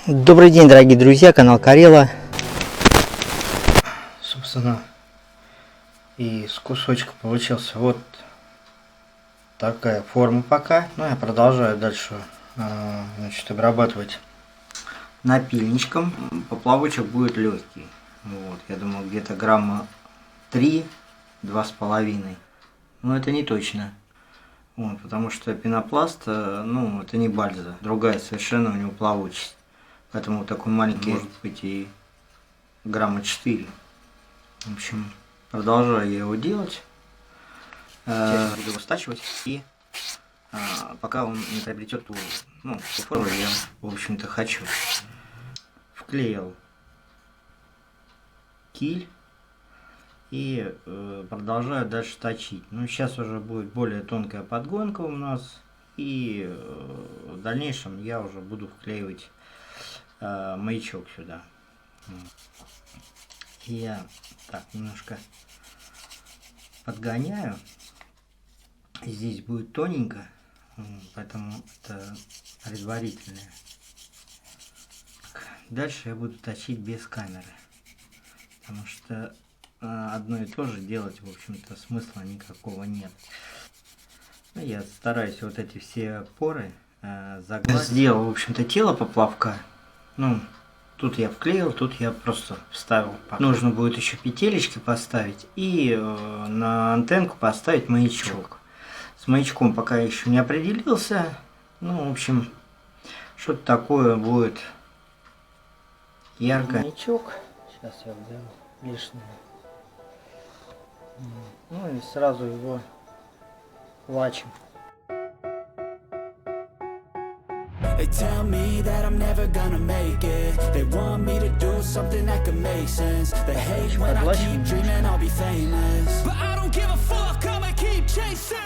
Добрый день, дорогие друзья, канал Korela. Собственно, из кусочка получился вот такая форма пока. Ну, я продолжаю дальше, значит, обрабатывать напильничком. Поплавочек будет легкий. Вот, я думал, где-то грамма 3-2,5. Но это не точно. Вот, потому что пенопласт, ну, это не бальза. Другая совершенно у него плавучесть. Поэтому такой маленький может быть и грамма 4. В общем, продолжаю я его делать. Сейчас буду его стачивать. И пока он не приобретет ту форму, я, в общем-то, хочу. Вклеил киль. И продолжаю дальше точить. Ну, сейчас уже будет более тонкая подгонка у нас. И в дальнейшем я уже буду вклеивать маячок сюда. И я так немножко подгоняю. Здесь будет тоненько, поэтому это предварительное. Дальше я буду точить без камеры, потому что одно и то же делать, в общем-то, смысла никакого нет. Ну, я стараюсь вот эти все поры загладить. Сделал, в общем-то, тело поплавка. Ну, тут я вклеил, тут я просто вставил. Нужно будет еще петелечки поставить и на антенку поставить маячок. С маячком пока еще не определился. Ну, в общем, что-то такое будет яркое. Маячок. Сейчас я уберу лишнее. Ну и сразу его плачем. They tell me that I'm never gonna make it. They want me to do something that could make sense. They hate when I keep dreaming I'll be famous, but I don't give a fuck, I'ma keep chasing.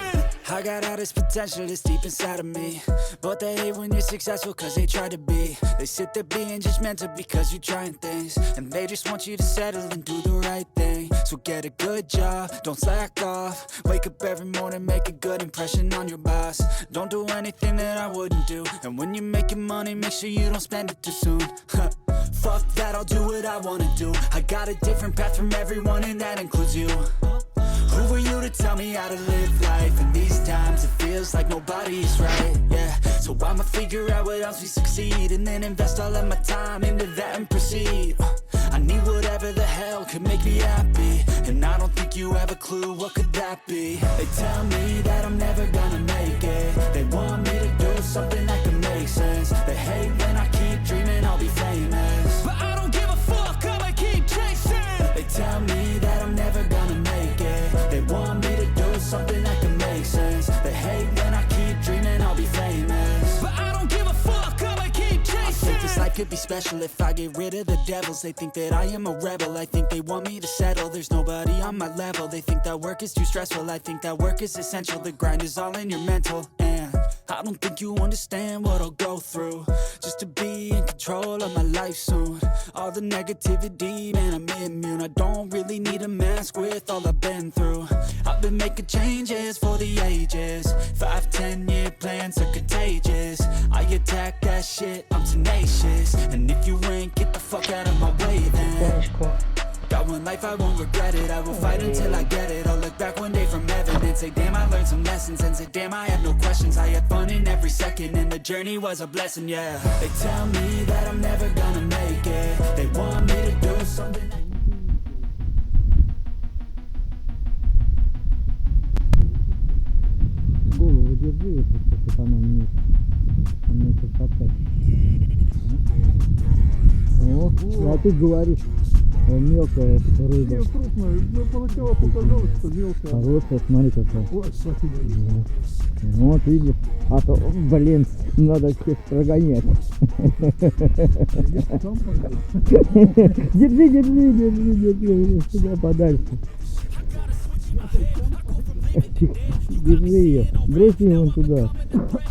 I got all this potential that's deep inside of me, but they hate when you're successful cause they try to be. They sit there being judgmental because you're trying things, and they just want you to settle and do the right thing. So get a good job, don't slack off. Wake up every morning, make a good impression on your boss. Don't do anything that I wouldn't do, and when you're making money, make sure you don't spend it too soon. Fuck that, I'll do what I wanna do. I got a different path from everyone and that includes you. Who are you to tell me how to live life? In these times it feels like nobody is right, yeah. So I'ma figure out what else we succeed, and then invest all of my time into that and proceed. I need whatever the hell could make me happy, and I don't think you have a clue what could that be. They tell me that I'm never gonna make it. They want me to do something that could make sense. They hate when I keep dreaming I'll be famous, but I don't give a fuck, I'ma keep chasing. They tell me that I'm never gonna make it. They want me to do something that can make sense. They hate when I keep dreaming I'll be famous, but I don't give a fuck, I'ma keep chasing. I think this life could be special if I get rid of the devils. They think that I am a rebel, I think they want me to settle. There's nobody on my level. They think that work is too stressful, I think that work is essential. The grind is all in your mental, and I don't think you understand what I'll go through just to be in control of my life soon. All the negativity, man, I'm immune. I don't really need a mask with all I've been through. I've been making changes for the ages. 5-10 year plans are contagious. I attack that shit, I'm tenacious. And if you ain't, get the fuck out of my way then. Got one life, I won't regret it. I will fight until I get it. I'll look back one day from heaven and say, damn, I learned some lessons. And say, damn, I had no questions. I had fun in every second, and the journey was a blessing, yeah. They tell me that I'm never gonna make it. They want me to do something that... Голову держи, чтобы она не шатать. О, а ты говоришь, мелкая рыба. Нет, крупная. Мне поначалу показалось, что мелкая. Хорошая, смотри какая. Ой, спасибо. Вот видишь. А то, блин, надо всех прогонять. Держи, сюда подальше. Держи ее, броси его туда.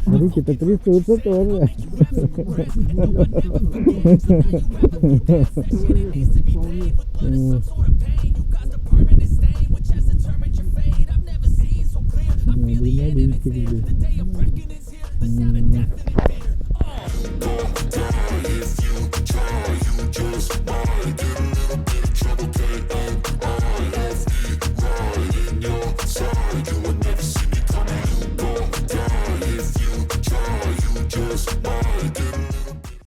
Руки-то трясутся тоже. Надо,